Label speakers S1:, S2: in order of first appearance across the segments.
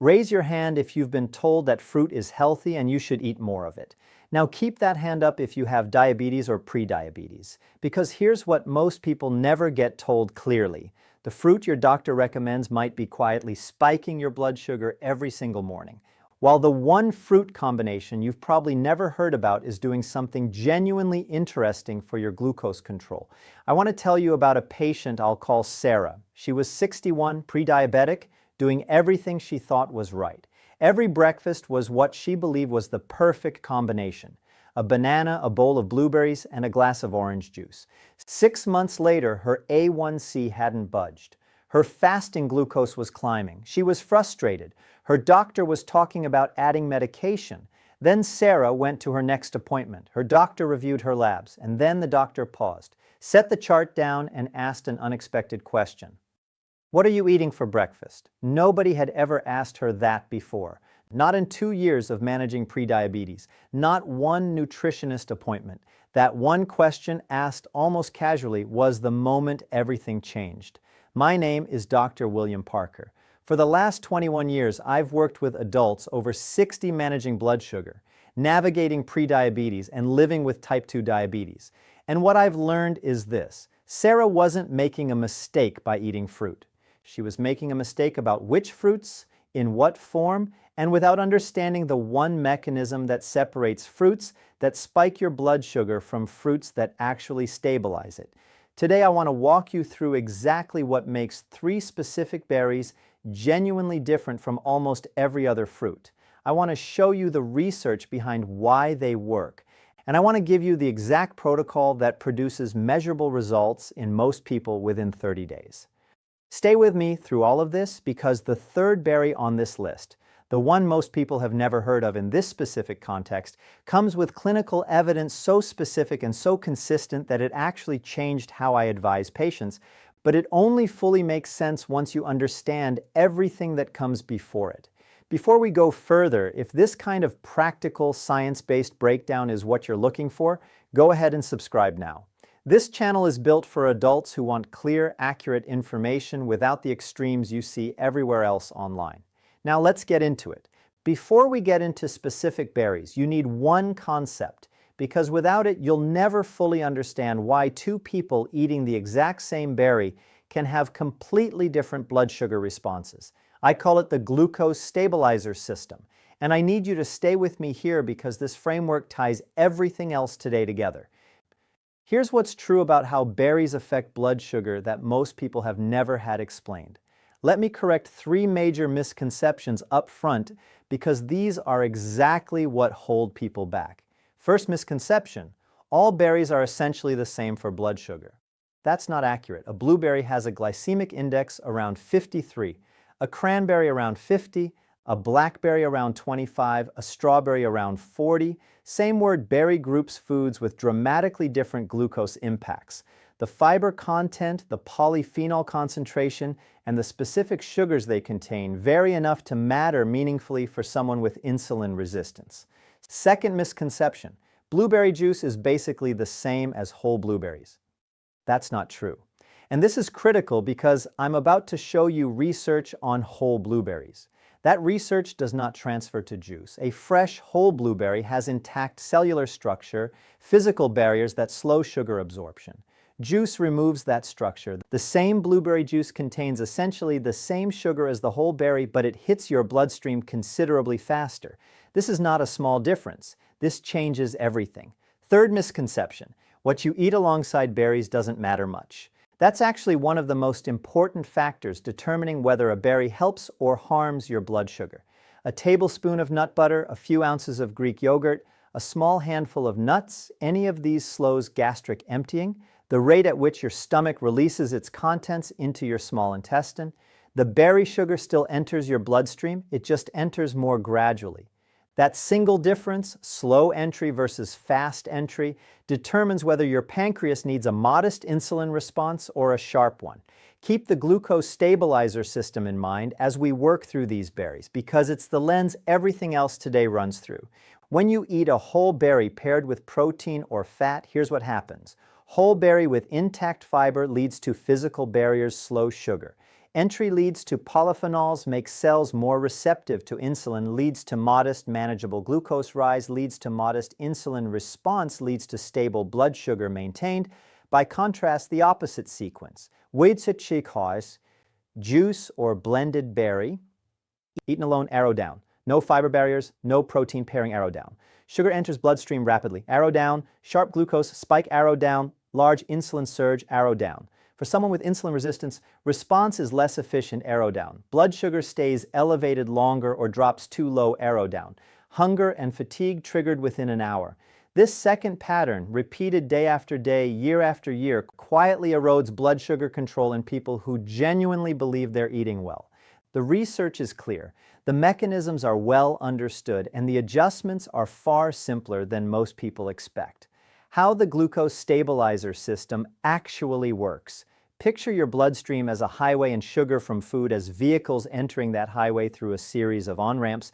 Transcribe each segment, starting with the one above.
S1: Raise your hand if you've been told that fruit is healthy and you should eat more of it. Now keep that hand up if you have diabetes or prediabetes, because here's what most people never get told clearly. The fruit your doctor recommends might be quietly spiking your blood sugar every single morning, while the one fruit combination you've probably never heard about is doing something genuinely interesting for your glucose control. I want to tell you about a patient I'll call Sarah. She was 61, pre-diabetic, doing everything she thought was right. Every breakfast was what she believed was the perfect combination: a banana, a bowl of blueberries, and a glass of orange juice. 6 months later, her A1C hadn't budged. Her fasting glucose was climbing. She was frustrated. Her doctor was talking about adding medication. Then Sarah went to her next appointment. Her doctor reviewed her labs, and then the doctor paused, set the chart down, and asked an unexpected question. "What are you eating for breakfast?" Nobody had ever asked her that before. Not in 2 years of managing prediabetes. Not one nutritionist appointment. That one question, asked almost casually, was the moment everything changed. My name is Dr. William Parker. For the last 21 years, I've worked with adults, over 60, managing blood sugar, navigating prediabetes, and living with type 2 diabetes. And what I've learned is this: Sarah wasn't making a mistake by eating fruit. She was making a mistake about which fruits, in what form, and without understanding the one mechanism that separates fruits that spike your blood sugar from fruits that actually stabilize it. Today I want to walk you through exactly what makes 3 specific berries genuinely different from almost every other fruit. I want to show you the research behind why they work. And I want to give you the exact protocol that produces measurable results in most people within 30 days. Stay with me through all of this, because the third berry on this list, the one most people have never heard of in this specific context, comes with clinical evidence so specific and so consistent that it actually changed how I advise patients, but it only fully makes sense once you understand everything that comes before it. Before we go further, if this kind of practical, science-based breakdown is what you're looking for, go ahead and subscribe now. This channel is built for adults who want clear, accurate information without the extremes you see everywhere else online. Now let's get into it. Before we get into specific berries, you need one concept, because without it, you'll never fully understand why 2 people eating the exact same berry can have completely different blood sugar responses. I call it the glucose stabilizer system, and I need you to stay with me here because this framework ties everything else today together. Here's what's true about how berries affect blood sugar that most people have never had explained. Let me correct 3 major misconceptions up front, because these are exactly what hold people back. First misconception: all berries are essentially the same for blood sugar. That's not accurate. A blueberry has a glycemic index around 53, a cranberry around 50, a blackberry around 25, a strawberry around 40. Same word, berry groups foods with dramatically different glucose impacts. The fiber content, the polyphenol concentration, and the specific sugars they contain vary enough to matter meaningfully for someone with insulin resistance. Second misconception: blueberry juice is basically the same as whole blueberries. That's not true. And this is critical because I'm about to show you research on whole blueberries. That research does not transfer to juice. A fresh whole blueberry has intact cellular structure, physical barriers that slow sugar absorption. Juice removes that structure. The same blueberry juice contains essentially the same sugar as the whole berry, but it hits your bloodstream considerably faster. This is not a small difference. This changes everything. Third misconception: what you eat alongside berries doesn't matter much. That's actually one of the most important factors determining whether a berry helps or harms your blood sugar. A tablespoon of nut butter, a few ounces of Greek yogurt, a small handful of nuts, any of these slows gastric emptying, the rate at which your stomach releases its contents into your small intestine. The berry sugar still enters your bloodstream, it just enters more gradually. That single difference, slow entry versus fast entry, determines whether your pancreas needs a modest insulin response or a sharp one. Keep the glucose stabilizer system in mind as we work through these berries, because it's the lens everything else today runs through. When you eat a whole berry paired with protein or fat, here's what happens. Whole berry with intact fiber leads to physical barriers, slow sugar. Entry leads to polyphenols, makes cells more receptive to insulin, leads to modest manageable glucose rise, leads to modest insulin response, leads to stable blood sugar maintained. By contrast, the opposite sequence, Weizsätzlichkeit, juice or blended berry, eaten alone, arrow down. No fiber barriers, no protein pairing, arrow down. Sugar enters bloodstream rapidly, arrow down. Sharp glucose spike, arrow down. Large insulin surge, arrow down. For someone with insulin resistance, response is less efficient, arrow down. Blood sugar stays elevated longer or drops too low, arrow down. Hunger and fatigue triggered within an hour. This second pattern, repeated day after day, year after year, quietly erodes blood sugar control in people who genuinely believe they're eating well. The research is clear, the mechanisms are well understood, and the adjustments are far simpler than most people expect. How the glucose stabilizer system actually works. Picture your bloodstream as a highway and sugar from food as vehicles entering that highway through a series of on-ramps.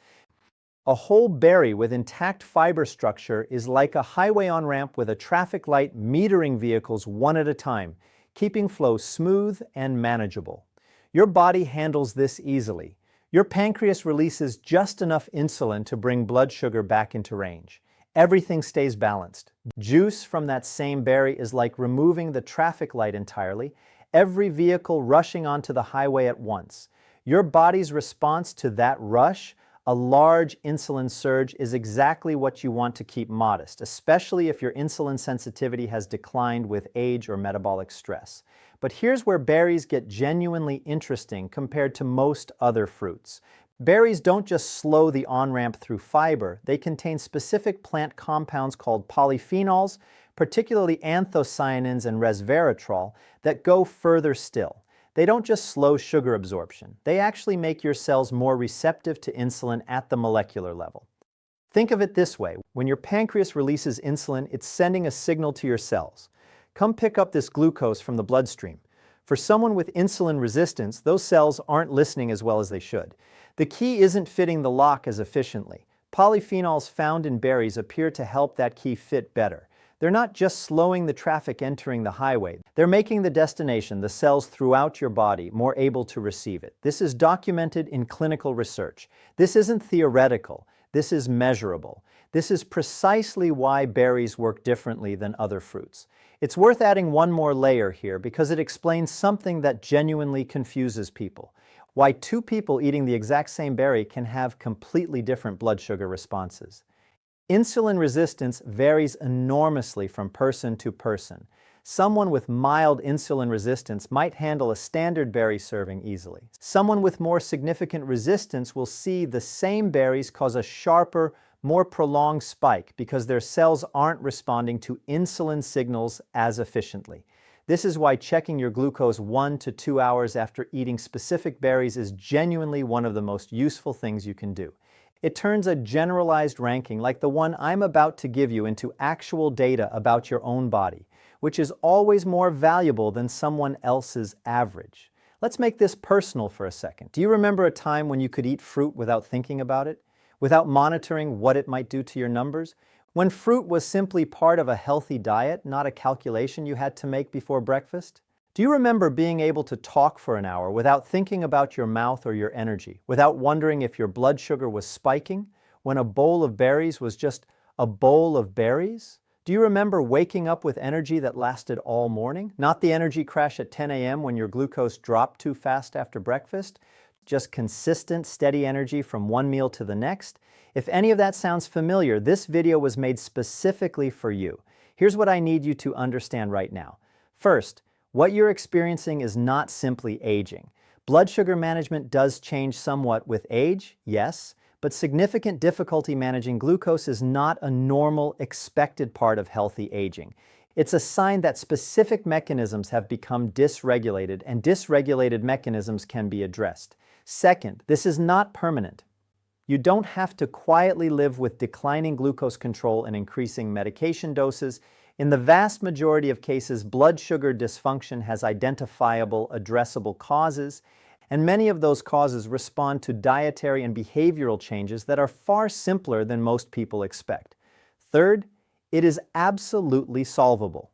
S1: A whole berry with intact fiber structure is like a highway on-ramp with a traffic light metering vehicles one at a time, keeping flow smooth and manageable. Your body handles this easily. Your pancreas releases just enough insulin to bring blood sugar back into range. Everything stays balanced. Juice from that same berry is like removing the traffic light entirely, every vehicle rushing onto the highway at once. Your body's response to that rush, a large insulin surge, is exactly what you want to keep modest, especially if your insulin sensitivity has declined with age or metabolic stress. But here's where berries get genuinely interesting compared to most other fruits. Berries don't just slow the on-ramp through fiber, they contain specific plant compounds called polyphenols, particularly anthocyanins and resveratrol, that go further still. They don't just slow sugar absorption, they actually make your cells more receptive to insulin at the molecular level. Think of it this way, when your pancreas releases insulin, it's sending a signal to your cells. Come pick up this glucose from the bloodstream. For someone with insulin resistance, those cells aren't listening as well as they should. The key isn't fitting the lock as efficiently. Polyphenols found in berries appear to help that key fit better. They're not just slowing the traffic entering the highway, they're making the destination, the cells throughout your body, more able to receive it. This is documented in clinical research. This isn't theoretical, this is measurable. This is precisely why berries work differently than other fruits. It's worth adding one more layer here because it explains something that genuinely confuses people. Why two people eating the exact same berry can have completely different blood sugar responses. Insulin resistance varies enormously from person to person. Someone with mild insulin resistance might handle a standard berry serving easily. Someone with more significant resistance will see the same berries cause a sharper, more prolonged spike because their cells aren't responding to insulin signals as efficiently. This is why checking your glucose 1 to 2 hours after eating specific berries is genuinely one of the most useful things you can do. It turns a generalized ranking like the one I'm about to give you into actual data about your own body, which is always more valuable than someone else's average. Let's make this personal for a second. Do you remember a time when you could eat fruit without thinking about it? Without monitoring what it might do to your numbers? When fruit was simply part of a healthy diet, not a calculation you had to make before breakfast? Do you remember being able to talk for an hour without thinking about your mouth or your energy, without wondering if your blood sugar was spiking, when a bowl of berries was just a bowl of berries? Do you remember waking up with energy that lasted all morning? Not the energy crash at 10 a.m. when your glucose dropped too fast after breakfast? Just consistent, steady energy from one meal to the next? If any of that sounds familiar, this video was made specifically for you. Here's what I need you to understand right now. First, what you're experiencing is not simply aging. Blood sugar management does change somewhat with age, yes, but significant difficulty managing glucose is not a normal, expected part of healthy aging. It's a sign that specific mechanisms have become dysregulated, and dysregulated mechanisms can be addressed. Second, this is not permanent. You don't have to quietly live with declining glucose control and increasing medication doses. In the vast majority of cases, blood sugar dysfunction has identifiable, addressable causes, and many of those causes respond to dietary and behavioral changes that are far simpler than most people expect. Third, it is absolutely solvable.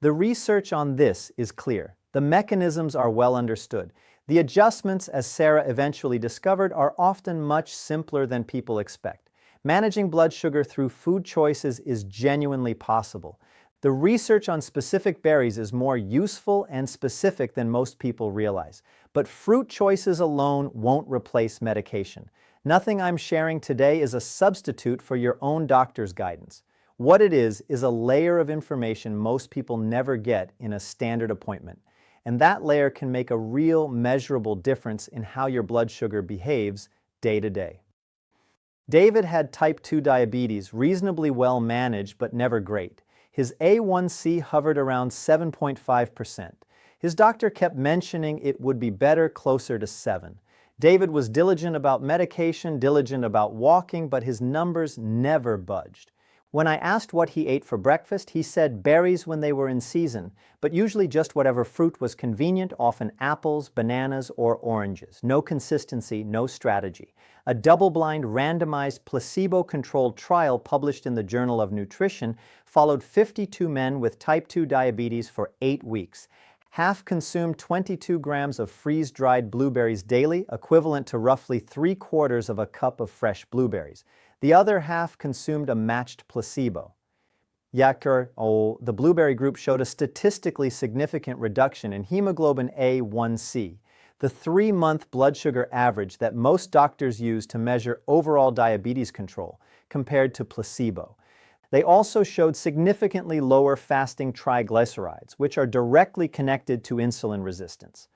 S1: The research on this is clear. The mechanisms are well understood. The adjustments, as Sarah eventually discovered, are often much simpler than people expect. Managing blood sugar through food choices is genuinely possible. The research on specific berries is more useful and specific than most people realize. But fruit choices alone won't replace medication. Nothing I'm sharing today is a substitute for your own doctor's guidance. What it is a layer of information most people never get in a standard appointment. And that layer can make a real, measurable difference in how your blood sugar behaves day to day. David had type 2 diabetes, reasonably well managed but never great. His A1C hovered around 7.5%. His doctor kept mentioning it would be better closer to 7. David was diligent about medication, diligent about walking, but his numbers never budged. When I asked what he ate for breakfast, he said berries when they were in season, but usually just whatever fruit was convenient, often apples, bananas, or oranges. No consistency, no strategy. A double-blind, randomized, placebo-controlled trial published in the Journal of Nutrition followed 52 men with type 2 diabetes for 8 weeks. Half consumed 22 grams of freeze-dried blueberries daily, equivalent to roughly 3/4 of a cup of fresh blueberries. The other half consumed a matched placebo. The blueberry group showed a statistically significant reduction in hemoglobin A1C, the 3-month blood sugar average that most doctors use to measure overall diabetes control, compared to placebo. They also showed significantly lower fasting triglycerides, which are directly connected to insulin resistance.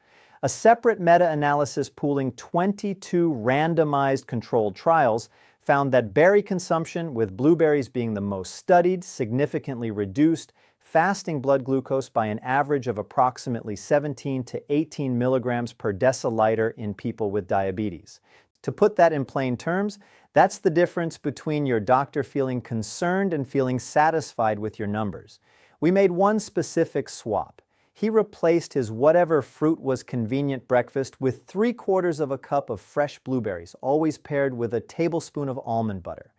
S1: A separate meta-analysis pooling 22 randomized controlled trials found that berry consumption, with blueberries being the most studied, significantly reduced fasting blood glucose by an average of approximately 17 to 18 milligrams per deciliter in people with diabetes. To put that in plain terms, that's the difference between your doctor feeling concerned and feeling satisfied with your numbers. We made one specific swap. He replaced his whatever fruit was convenient breakfast with 3/4 of a cup of fresh blueberries, always paired with a tablespoon of almond butter.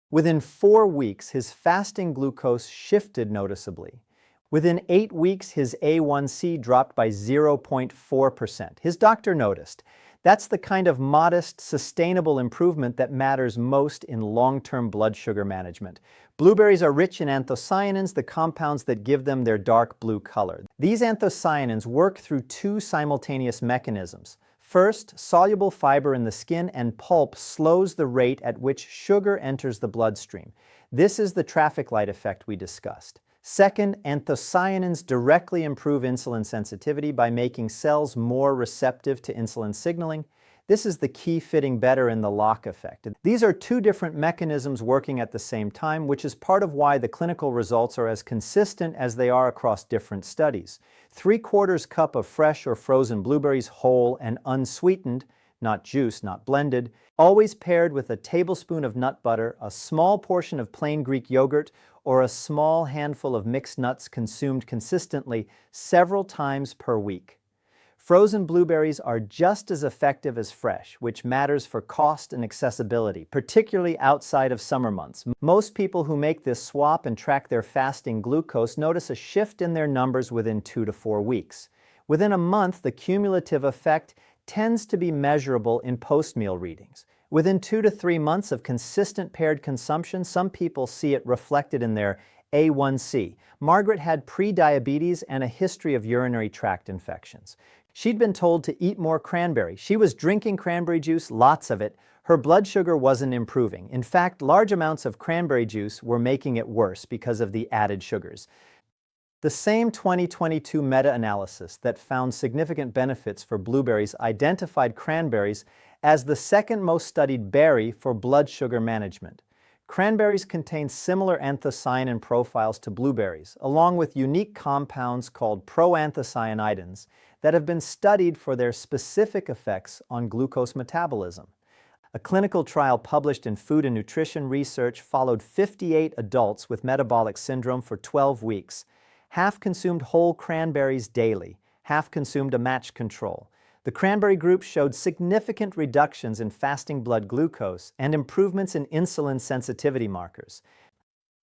S1: Within 4 weeks, his fasting glucose shifted noticeably. Within 8 weeks, his A1C dropped by 0.4%. His doctor noticed. That's the kind of modest, sustainable improvement that matters most in long-term blood sugar management. Blueberries are rich in anthocyanins, the compounds that give them their dark blue color. These anthocyanins work through 2 simultaneous mechanisms. First, soluble fiber in the skin and pulp slows the rate at which sugar enters the bloodstream. This is the traffic light effect we discussed. Second, anthocyanins directly improve insulin sensitivity by making cells more receptive to insulin signaling. This is the key fitting better in the lock effect. These are 2 different mechanisms working at the same time, which is part of why the clinical results are as consistent as they are across different studies. 3/4 cup of fresh or frozen blueberries, whole and unsweetened, not juice, not blended, always paired with a tablespoon of nut butter, a small portion of plain Greek yogurt, or a small handful of mixed nuts consumed consistently several times per week. Frozen blueberries are just as effective as fresh, which matters for cost and accessibility, particularly outside of summer months. Most people who make this swap and track their fasting glucose notice a shift in their numbers within 2 to 4 weeks. Within a month, the cumulative effect tends to be measurable in post-meal readings. Within 2 to 3 months of consistent paired consumption, some people see it reflected in their A1C. Margaret had pre-diabetes and a history of urinary tract infections. She'd been told to eat more cranberry. She was drinking cranberry juice, lots of it. Her blood sugar wasn't improving. In fact, large amounts of cranberry juice were making it worse because of the added sugars. The same 2022 meta-analysis that found significant benefits for blueberries identified cranberries as the second most studied berry for blood sugar management. Cranberries contain similar anthocyanin profiles to blueberries, along with unique compounds called proanthocyanidins that have been studied for their specific effects on glucose metabolism. A clinical trial published in Food and Nutrition Research followed 58 adults with metabolic syndrome for 12 weeks. Half consumed whole cranberries daily, half consumed a matched control. The cranberry group showed significant reductions in fasting blood glucose and improvements in insulin sensitivity markers.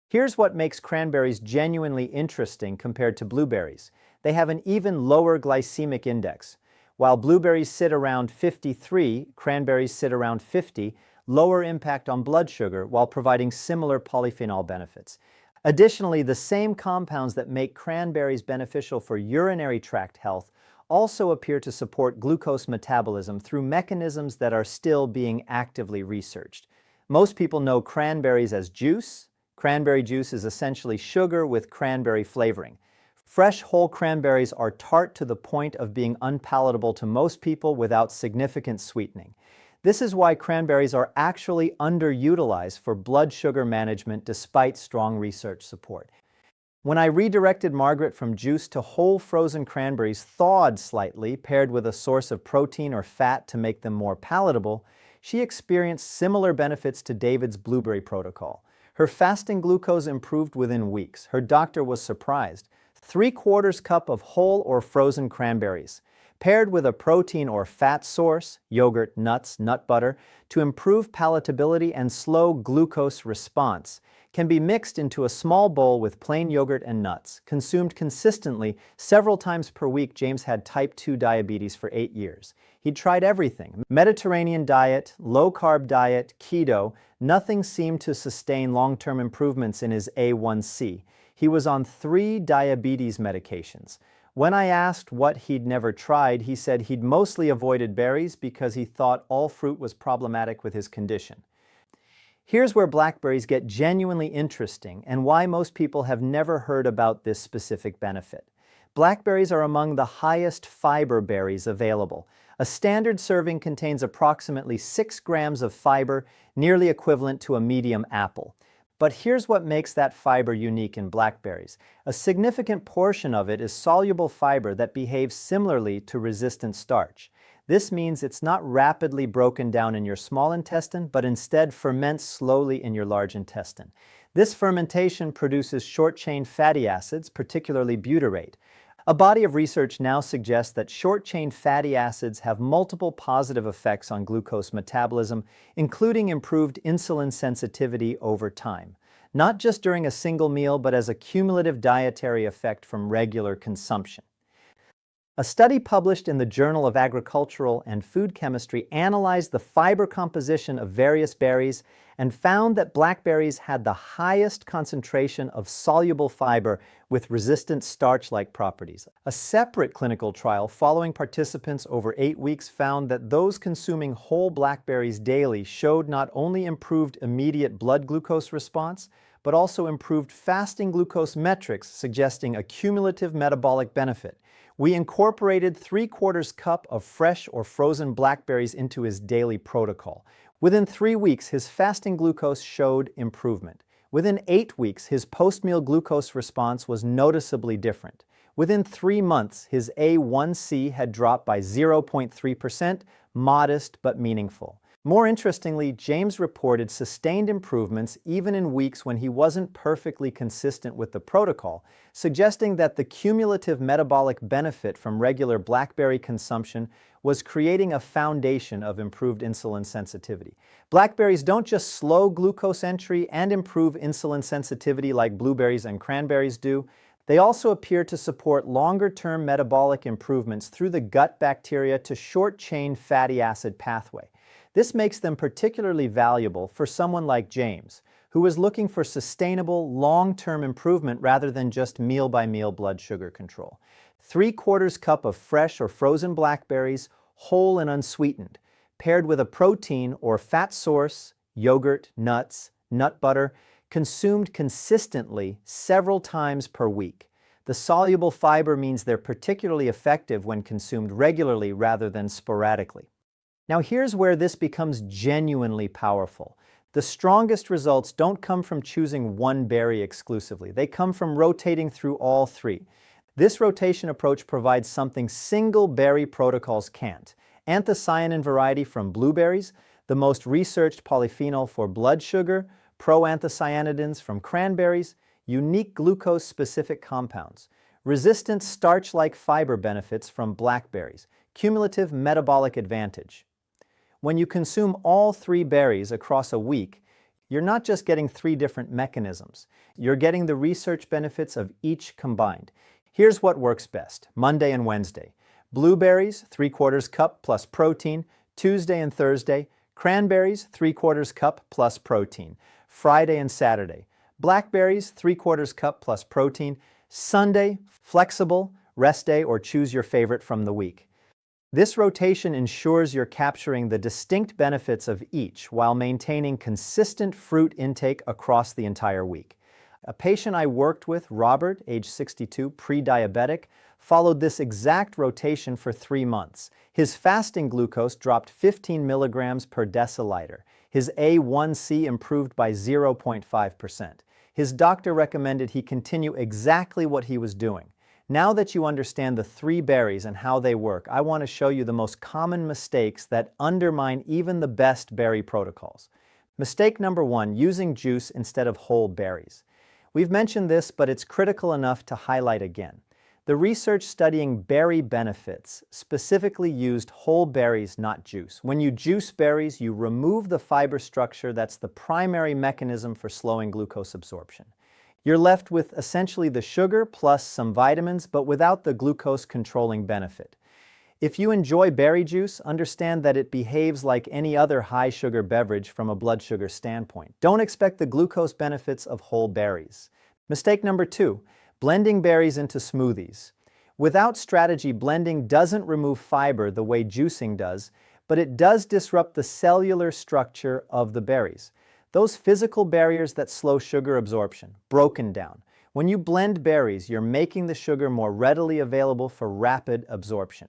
S1: Here's what makes cranberries genuinely interesting compared to blueberries. They have an even lower glycemic index. While blueberries sit around 53, cranberries sit around 50, lower impact on blood sugar while providing similar polyphenol benefits. Additionally, the same compounds that make cranberries beneficial for urinary tract health also appear to support glucose metabolism through mechanisms that are still being actively researched. Most people know cranberries as juice. Cranberry juice is essentially sugar with cranberry flavoring. Fresh whole cranberries are tart to the point of being unpalatable to most people without significant sweetening. This is why cranberries are actually underutilized for blood sugar management despite strong research support. When I redirected Margaret from juice to whole frozen cranberries thawed slightly, paired with a source of protein or fat to make them more palatable, she experienced similar benefits to David's blueberry protocol. Her fasting glucose improved within weeks. Her doctor was surprised. 3/4 cup of whole or frozen cranberries, paired with a protein or fat source, yogurt, nuts, nut butter, to improve palatability and slow glucose response, can be mixed into a small bowl with plain yogurt and nuts. Consumed consistently several times per week, James had type 2 diabetes for 8 years. He'd tried everything: Mediterranean diet, low-carb diet, keto. Nothing seemed to sustain long-term improvements in his A1C. He was on 3 diabetes medications. When I asked what he'd never tried, he said he'd mostly avoided berries because he thought all fruit was problematic with his condition. Here's where blackberries get genuinely interesting and why most people have never heard about this specific benefit. Blackberries are among the highest fiber berries available. A standard serving contains approximately 6 grams of fiber, nearly equivalent to a medium apple. But here's what makes that fiber unique in blackberries. A significant portion of it is soluble fiber that behaves similarly to resistant starch. This means it's not rapidly broken down in your small intestine, but instead ferments slowly in your large intestine. This fermentation produces short-chain fatty acids, particularly butyrate. A body of research now suggests that short-chain fatty acids have multiple positive effects on glucose metabolism, including improved insulin sensitivity over time. Not just during a single meal, but as a cumulative dietary effect from regular consumption. A study published in the Journal of Agricultural and Food Chemistry analyzed the fiber composition of various berries and found that blackberries had the highest concentration of soluble fiber with resistant starch-like properties. A separate clinical trial following participants over 8 weeks found that those consuming whole blackberries daily showed not only improved immediate blood glucose response, but also improved fasting glucose metrics, suggesting a cumulative metabolic benefit. We incorporated 3/4 cup of fresh or frozen blackberries into his daily protocol. Within 3 weeks, his fasting glucose showed improvement. Within 8 weeks, his post-meal glucose response was noticeably different. Within 3 months, his A1C had dropped by 0.3%, modest but meaningful. More interestingly, James reported sustained improvements even in weeks when he wasn't perfectly consistent with the protocol, suggesting that the cumulative metabolic benefit from regular blackberry consumption was creating a foundation of improved insulin sensitivity. Blackberries don't just slow glucose entry and improve insulin sensitivity like blueberries and cranberries do. They also appear to support longer-term metabolic improvements through the gut bacteria to short-chain fatty acid pathway. This makes them particularly valuable for someone like James, who is looking for sustainable, long-term improvement rather than just meal-by-meal blood sugar control. 3/4 cup of fresh or frozen blackberries, whole and unsweetened, paired with a protein or fat source, yogurt, nuts, nut butter, consumed consistently several times per week. The soluble fiber means they're particularly effective when consumed regularly rather than sporadically. Now here's where this becomes genuinely powerful. The strongest results don't come from choosing one berry exclusively. They come from rotating through all 3. This rotation approach provides something single berry protocols can't. Anthocyanin variety from blueberries, the most researched polyphenol for blood sugar, proanthocyanidins from cranberries, unique glucose-specific compounds, resistant starch-like fiber benefits from blackberries, cumulative metabolic advantage. When you consume all 3 berries across a week, you're not just getting 3 different mechanisms. You're getting the research benefits of each combined. Here's what works best: Monday and Wednesday. Blueberries, 3/4 cup plus protein, Tuesday and Thursday. Cranberries, 3/4 cup plus protein, Friday and Saturday. Blackberries, 3/4 cup plus protein, Sunday. Flexible, rest day, or choose your favorite from the week. This rotation ensures you're capturing the distinct benefits of each while maintaining consistent fruit intake across the entire week. A patient I worked with, Robert, age 62, pre-diabetic, followed this exact rotation for 3 months. His fasting glucose dropped 15 milligrams per deciliter. His A1C improved by 0.5%. His doctor recommended he continue exactly what he was doing. Now that you understand the 3 berries and how they work, I want to show you the most common mistakes that undermine even the best berry protocols. Mistake number 1, using juice instead of whole berries. We've mentioned this, but it's critical enough to highlight again. The research studying berry benefits specifically used whole berries, not juice. When you juice berries, you remove the fiber structure that's the primary mechanism for slowing glucose absorption. You're left with essentially the sugar plus some vitamins, but without the glucose-controlling benefit. If you enjoy berry juice, understand that it behaves like any other high-sugar beverage from a blood sugar standpoint. Don't expect the glucose benefits of whole berries. Mistake number 2, blending berries into smoothies. Without strategy, blending doesn't remove fiber the way juicing does, but it does disrupt the cellular structure of the berries. Those physical barriers that slow sugar absorption, broken down. When you blend berries, you're making the sugar more readily available for rapid absorption.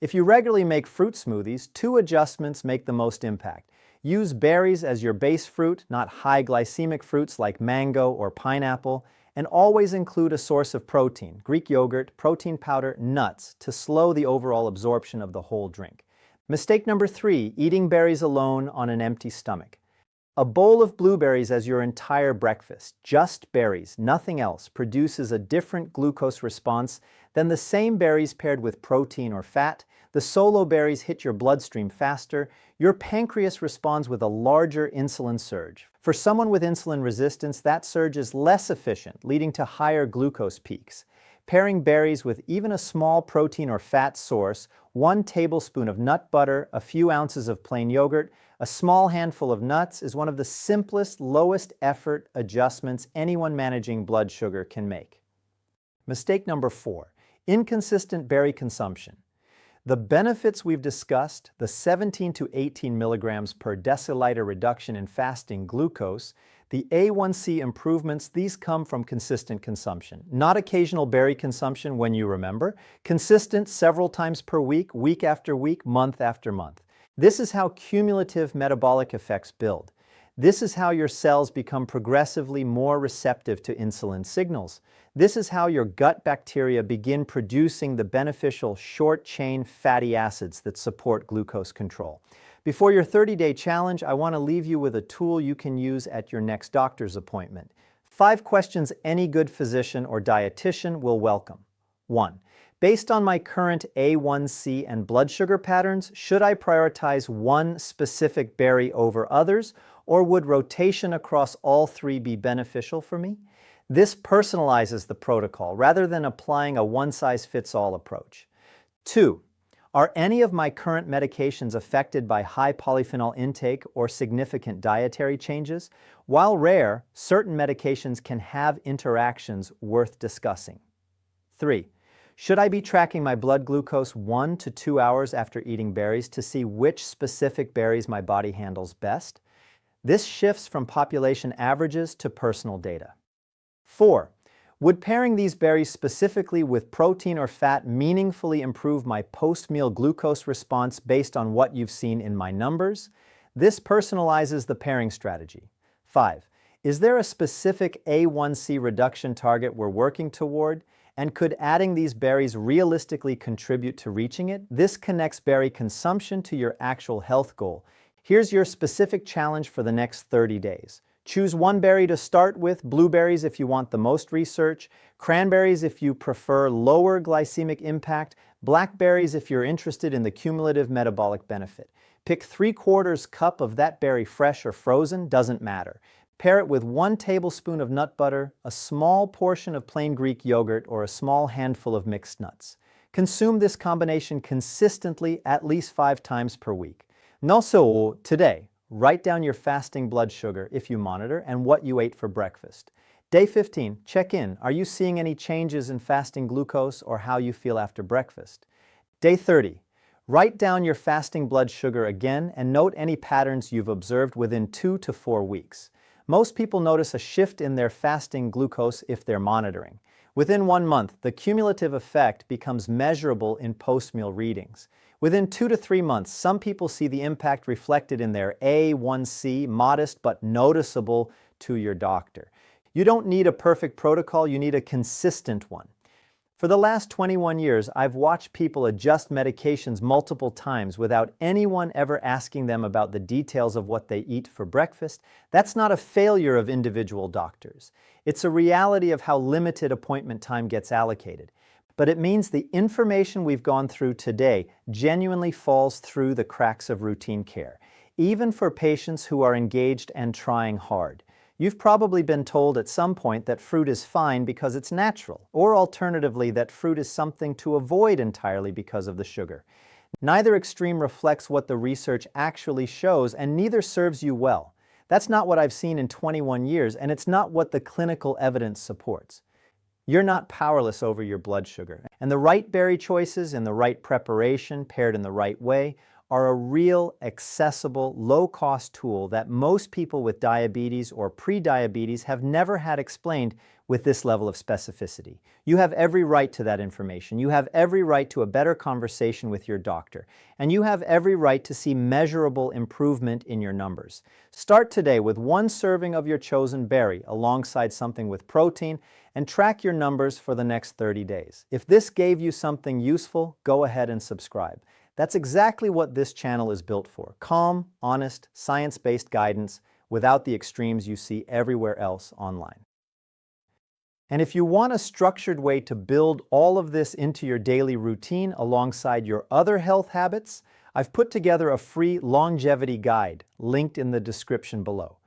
S1: If you regularly make fruit smoothies, 2 adjustments make the most impact. Use berries as your base fruit, not high glycemic fruits like mango or pineapple, and always include a source of protein, Greek yogurt, protein powder, nuts, to slow the overall absorption of the whole drink. Mistake number 3, eating berries alone on an empty stomach. A bowl of blueberries as your entire breakfast, just berries, nothing else, produces a different glucose response than the same berries paired with protein or fat. The solo berries hit your bloodstream faster. Your pancreas responds with a larger insulin surge. For someone with insulin resistance, that surge is less efficient, leading to higher glucose peaks. Pairing berries with even a small protein or fat source, 1 tablespoon of nut butter, a few ounces of plain yogurt, a small handful of nuts is one of the simplest, lowest effort adjustments anyone managing blood sugar can make. Mistake number 4, inconsistent berry consumption. The benefits we've discussed, the 17 to 18 milligrams per deciliter reduction in fasting glucose, the A1C improvements, these come from consistent consumption. Not occasional berry consumption when you remember, consistent several times per week, week after week, month after month. This is how cumulative metabolic effects build. This is how your cells become progressively more receptive to insulin signals. This is how your gut bacteria begin producing the beneficial short-chain fatty acids that support glucose control. Before your 30-day challenge, I want to leave you with a tool you can use at your next doctor's appointment. 5 questions any good physician or dietitian will welcome. 1. Based on my current A1C and blood sugar patterns, should I prioritize one specific berry over others, or would rotation across all 3 be beneficial for me? This personalizes the protocol rather than applying a one-size-fits-all approach. 2. Are any of my current medications affected by high polyphenol intake or significant dietary changes? While rare, certain medications can have interactions worth discussing. 3. Should I be tracking my blood glucose 1 to 2 hours after eating berries to see which specific berries my body handles best? This shifts from population averages to personal data. 4. Would pairing these berries specifically with protein or fat meaningfully improve my post-meal glucose response based on what you've seen in my numbers? This personalizes the pairing strategy. 5. Is there a specific A1C reduction target we're working toward? And could adding these berries realistically contribute to reaching it? This connects berry consumption to your actual health goal. Here's your specific challenge for the next 30 days. Choose 1 berry to start with, blueberries if you want the most research, cranberries if you prefer lower glycemic impact, blackberries if you're interested in the cumulative metabolic benefit. Pick 3/4 cup of that berry, fresh or frozen, doesn't matter. Pair it with 1 tablespoon of nut butter, a small portion of plain Greek yogurt, or a small handful of mixed nuts. Consume this combination consistently at least 5 times per week. Also, today, write down your fasting blood sugar if you monitor and what you ate for breakfast. Day 15, check in. Are you seeing any changes in fasting glucose or how you feel after breakfast? Day 30, write down your fasting blood sugar again and note any patterns you've observed within 2 to 4 weeks. Most people notice a shift in their fasting glucose if they're monitoring. Within 1 month, the cumulative effect becomes measurable in post-meal readings. Within 2 to 3 months, some people see the impact reflected in their A1C, modest but noticeable to your doctor. You don't need a perfect protocol, you need a consistent one. For the last 21 years, I've watched people adjust medications multiple times without anyone ever asking them about the details of what they eat for breakfast. That's not a failure of individual doctors. It's a reality of how limited appointment time gets allocated. But it means the information we've gone through today genuinely falls through the cracks of routine care, even for patients who are engaged and trying hard. You've probably been told at some point that fruit is fine because it's natural, or alternatively that fruit is something to avoid entirely because of the sugar. Neither extreme reflects what the research actually shows, and neither serves you well. That's not what I've seen in 21 years, and it's not what the clinical evidence supports. You're not powerless over your blood sugar, and the right berry choices in the right preparation, paired in the right way, are a real, accessible, low-cost tool that most people with diabetes or pre-diabetes have never had explained with this level of specificity. You have every right to that information. You have every right to a better conversation with your doctor. And you have every right to see measurable improvement in your numbers. Start today with 1 serving of your chosen berry alongside something with protein and track your numbers for the next 30 days. If this gave you something useful, go ahead and subscribe. That's exactly what this channel is built for. Calm, honest, science-based guidance without the extremes you see everywhere else online. And if you want a structured way to build all of this into your daily routine alongside your other health habits, I've put together a free longevity guide linked in the description below.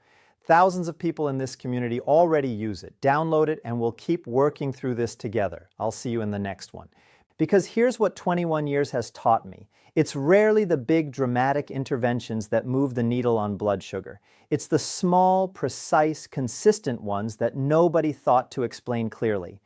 S1: Thousands of people in this community already use it. Download it and we'll keep working through this together. I'll see you in the next one. Because here's what 21 years has taught me. It's rarely the big dramatic interventions that move the needle on blood sugar. It's the small, precise, consistent ones that nobody thought to explain clearly.